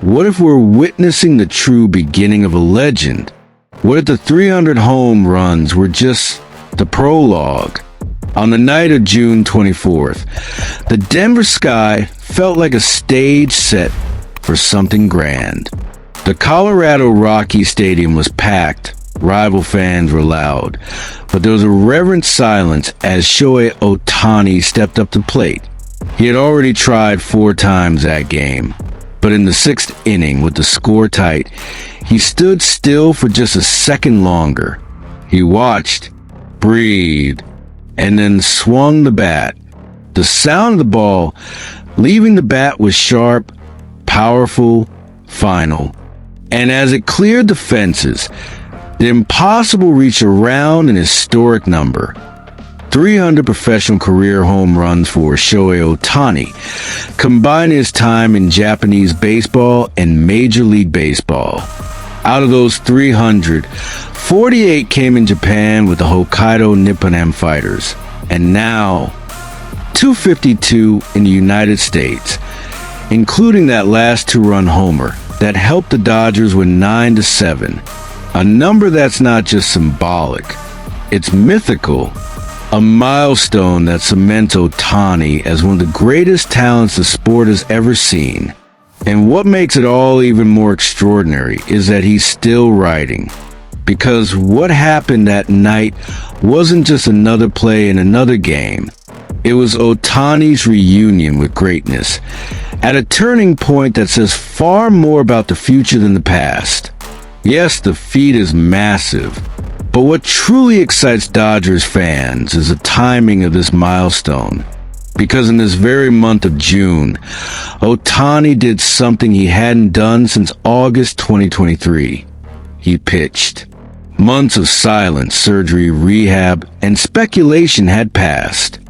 What if we're witnessing the true beginning of a legend? What if the 300 home runs were just the prologue? On the night of June 24th, the Denver sky felt like a stage set for something grand. The Colorado Rockies Stadium was packed, rival fans were loud, but there was a reverent silence as Shohei Ohtani stepped up to the plate. He had already tried 4 times that game, but in the 6th inning with the score tight, he stood still for just a second longer. He watched, breathed, and then swung the bat. The sound of the ball leaving the bat was sharp, powerful, final. And as it cleared the fences, the impossible reached a round and historic number. 300 professional career home runs for Shohei Ohtani, combining his time in Japanese baseball and Major League Baseball. Out of those 300, 48 came in Japan with the Hokkaido Nippon Fighters, and now 252 in the United States, including that last 2-run homer that helped the Dodgers win 9-7, a number that's not just symbolic, it's mythical, a milestone that cements Ohtani as one of the greatest talents the sport has ever seen. And what makes it all even more extraordinary is that he's still writing. Because what happened that night wasn't just another play in another game. It was Ohtani's reunion with greatness, at a turning point that says far more about the future than the past. Yes, the feat is massive, but what truly excites Dodgers fans is the timing of this milestone. Because in this very month of June, Ohtani did something he hadn't done since August 2023. He pitched. Months of silence, surgery, rehab, and speculation had passed.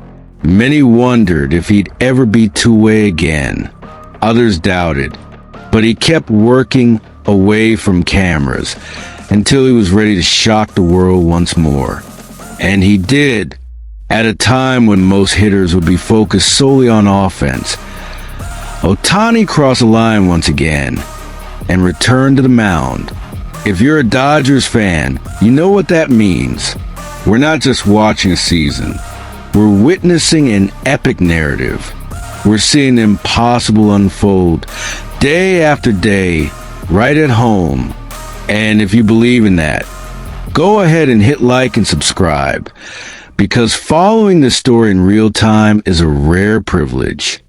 Many wondered if he'd ever be two-way again. Others doubted. But he kept working away from cameras until he was ready to shock the world once more. And he did. At a time when most hitters would be focused solely on offense, Ohtani crossed the line once again and returned to the mound. If you're a Dodgers fan, you know what that means. We're not just watching a season. We're witnessing an epic narrative. We're seeing the impossible unfold day after day, right at home. And if you believe in that, go ahead and hit like and subscribe, because following this story in real time is a rare privilege.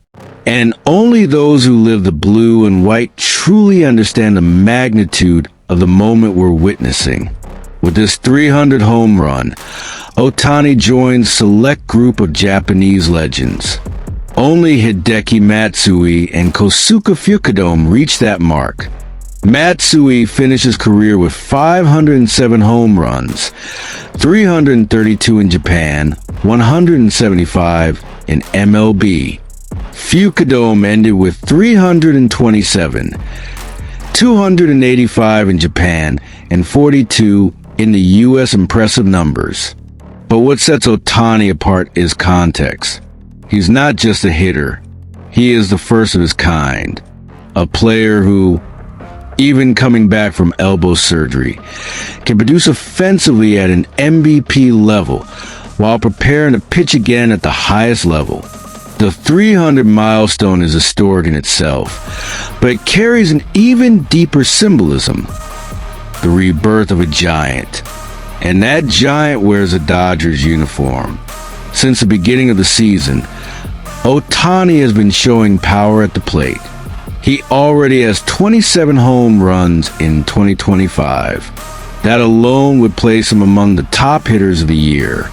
And only those who live the blue and white truly understand the magnitude of the moment we're witnessing. With this 300 home run, Ohtani joins a select group of Japanese legends. Only Hideki Matsui and Kosuke Fukudome reached that mark. Matsui finished his career with 507 home runs, 332 in Japan, 175 in MLB. Fukudome ended with 327, 285 in Japan, and 42 in the U.S. Impressive numbers. But what sets Ohtani apart is context. He's not just a hitter. He is the first of his kind. A player who, even coming back from elbow surgery, can produce offensively at an MVP level while preparing to pitch again at the highest level. The 300 milestone is historic in itself, but it carries an even deeper symbolism. The rebirth of a giant. And that giant wears a Dodgers uniform. Since the beginning of the season, Ohtani has been showing power at the plate. He already has 27 home runs in 2025. That alone would place him among the top hitters of the year.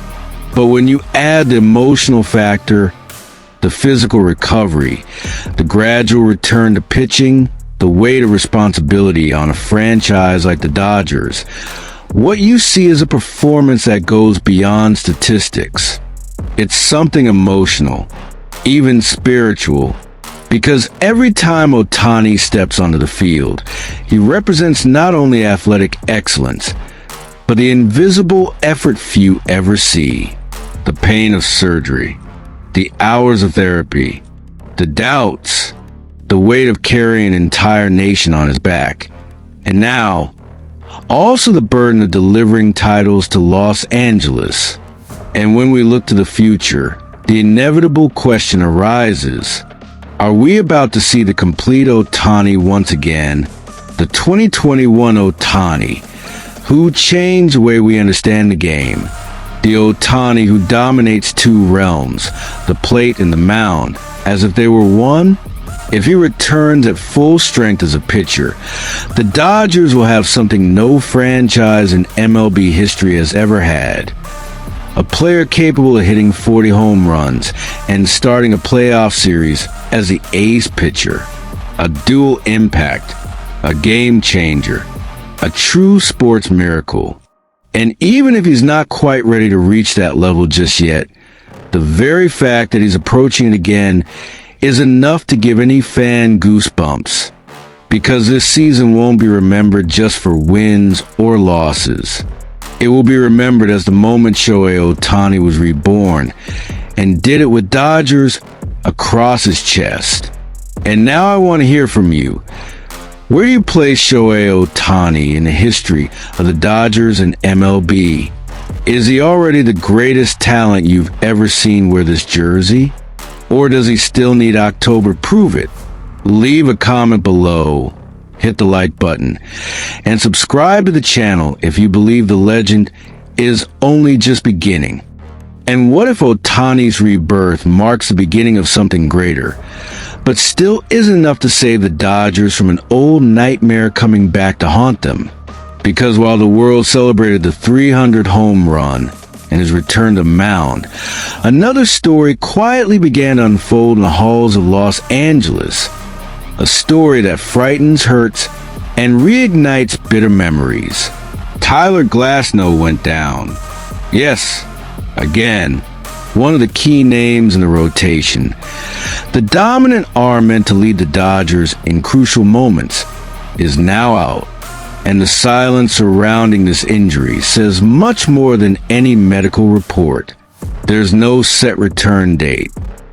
But when you add the emotional factor, the physical recovery, the gradual return to pitching, the weight of responsibility on a franchise like the Dodgers, what you see is a performance that goes beyond statistics. It's something emotional, even spiritual, because every time Ohtani steps onto the field, he represents not only athletic excellence, but the invisible effort few ever see. The pain of surgery, the hours of therapy, the doubts, the weight of carrying an entire nation on his back. And now, also the burden of delivering titles to Los Angeles. And when we look to the future, the inevitable question arises, are we about to see the complete Ohtani once again? The 2021 Ohtani, who changed the way we understand the game. The Ohtani who dominates two realms, the plate and the mound, as if they were one? If he returns at full strength as a pitcher, the Dodgers will have something no franchise in MLB history has ever had. A player capable of hitting 40 home runs and starting a playoff series as the ace pitcher. A dual impact, a game changer, a true sports miracle. And even if he's not quite ready to reach that level just yet, the very fact that he's approaching it again is enough to give any fan goosebumps. Because this season won't be remembered just for wins or losses. It will be remembered as the moment Shohei Ohtani was reborn and did it with Dodgers across his chest. And now I want to hear from you. Where do you place Shohei Ohtani in the history of the Dodgers and MLB? Is he already the greatest talent you've ever seen wear this jersey? Or does he still need October prove it? Leave a comment below, hit the like button, and subscribe to the channel if you believe the legend is only just beginning. And what if Ohtani's rebirth marks the beginning of something greater, but still isn't enough to save the Dodgers from an old nightmare coming back to haunt them? Because while the world celebrated the 300 home run and his return to mound, another story quietly began to unfold in the halls of Los Angeles. A story that frightens, hurts, and reignites bitter memories. Tyler Glasnow went down. Yes, again, one of the key names in the rotation. The dominant arm meant to lead the Dodgers in crucial moments is now out. And the silence surrounding this injury says much more than any medical report. There's no set return date,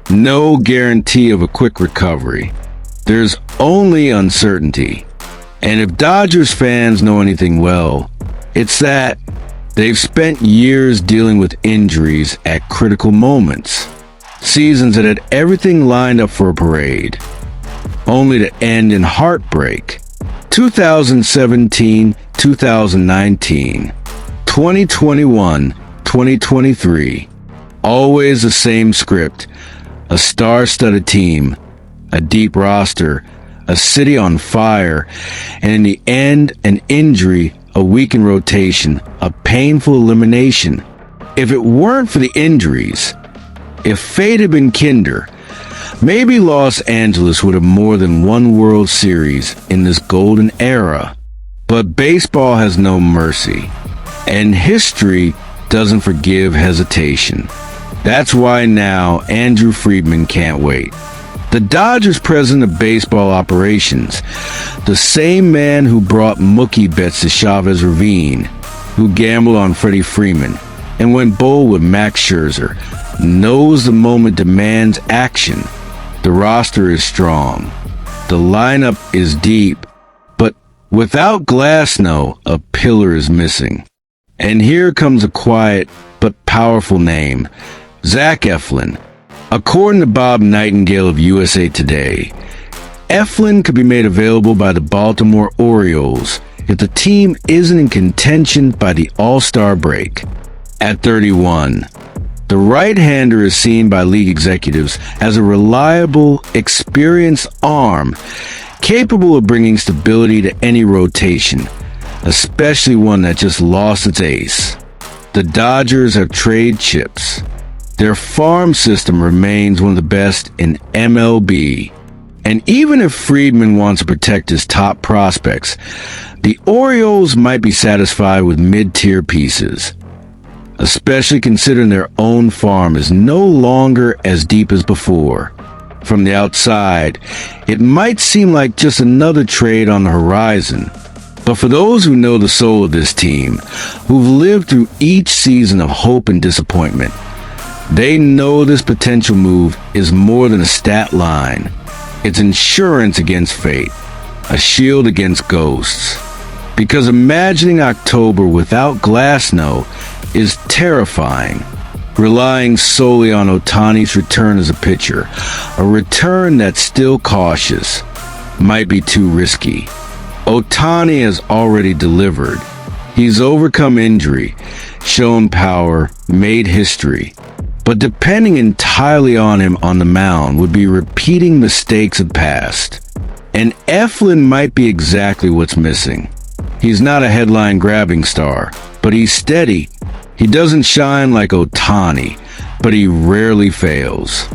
no guarantee of a quick recovery. There's only uncertainty. And if Dodgers fans know anything well, it's that they've spent years dealing with injuries at critical moments. Seasons that had everything lined up for a parade, only to end in heartbreak. 2017, 2019, 2021, 2023. Always the same script. A star-studded team, a deep roster, a city on fire, and in the end, an injury, a weakened rotation, a painful elimination. If it weren't for the injuries, if fate had been kinder, maybe Los Angeles would have more than one World Series in this golden era. But baseball has no mercy, and history doesn't forgive hesitation. That's why now Andrew Friedman can't wait. The Dodgers president of baseball operations, the same man who brought Mookie bets to Chavez Ravine, who gambled on Freddie Freeman and went bold with Max Scherzer, knows the moment demands action. The roster is strong. The lineup is deep. But without Glasnow, a pillar is missing. And here comes a quiet but powerful name, Zach Eflin. According to Bob Nightingale of USA Today, Eflin could be made available by the Baltimore Orioles if the team isn't in contention by the All-Star break. At 31, the right-hander is seen by league executives as a reliable, experienced arm capable of bringing stability to any rotation, especially one that just lost its ace. The Dodgers have trade chips. Their farm system remains one of the best in MLB. And even if Friedman wants to protect his top prospects, the Orioles might be satisfied with mid-tier pieces, especially considering their own farm is no longer as deep as before. From the outside, it might seem like just another trade on the horizon. But for those who know the soul of this team, who've lived through each season of hope and disappointment, they know this potential move is more than a stat line. It's insurance against fate, a shield against ghosts. Because imagining October without Glasnow is terrifying. Relying solely on Ohtani's return as a pitcher, a return that's still cautious, might be too risky. Ohtani has already delivered. He's overcome injury, shown power, made history. But depending entirely on him on the mound would be repeating mistakes of past. And Eflin might be exactly what's missing. He's not a headline-grabbing star, but he's steady. He doesn't shine like Ohtani, but he rarely fails.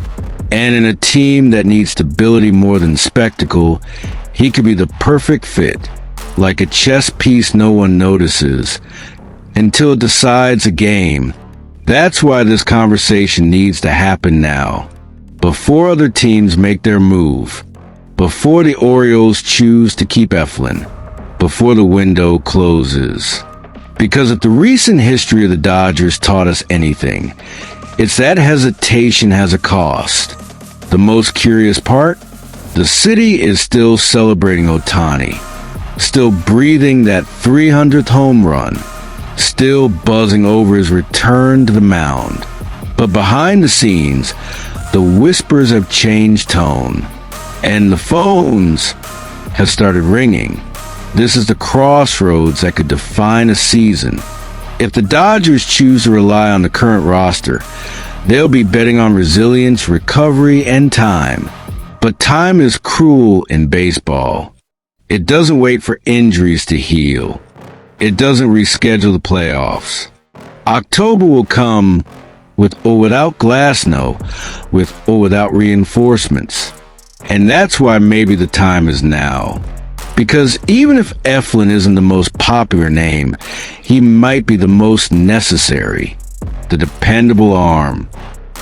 And in a team that needs stability more than spectacle, he could be the perfect fit, like a chess piece no one notices, until it decides a game. That's why this conversation needs to happen now, before other teams make their move, before the Orioles choose to keep Eflin, before the window closes. Because if the recent history of the Dodgers taught us anything, it's that hesitation has a cost. The most curious part? The city is still celebrating Ohtani, still breathing that 300th home run, still buzzing over his return to the mound. But behind the scenes, the whispers have changed tone, and the phones have started ringing. This is the crossroads that could define a season. If the Dodgers choose to rely on the current roster, they'll be betting on resilience, recovery, and time. But time is cruel in baseball. It doesn't wait for injuries to heal. It doesn't reschedule the playoffs. October will come with or without Glasnow, with or without reinforcements. And that's why maybe the time is now. Because even if Eflin isn't the most popular name, he might be the most necessary. The dependable arm,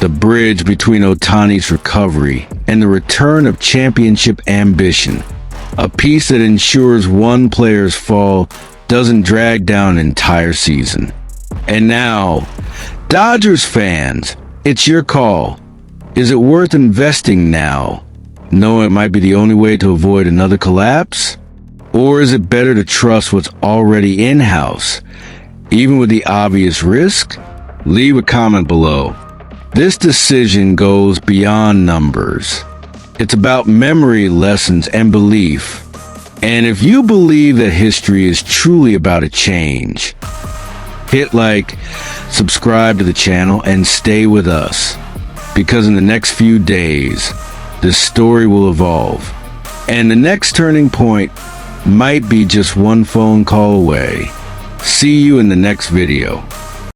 the bridge between Ohtani's recovery and the return of championship ambition. A piece that ensures one player's fall doesn't drag down an entire season. And now, Dodgers fans, it's your call. Is it worth investing now, knowing it might be the only way to avoid another collapse? Or is it better to trust what's already in-house, even with the obvious risk? Leave a comment below. This decision goes beyond numbers. It's about memory, lessons, and belief. And if you believe that history is truly about a change, hit like, subscribe to the channel, and stay with us. Because in the next few days, this story will evolve. And the next turning point might be just one phone call away. See you in the next video.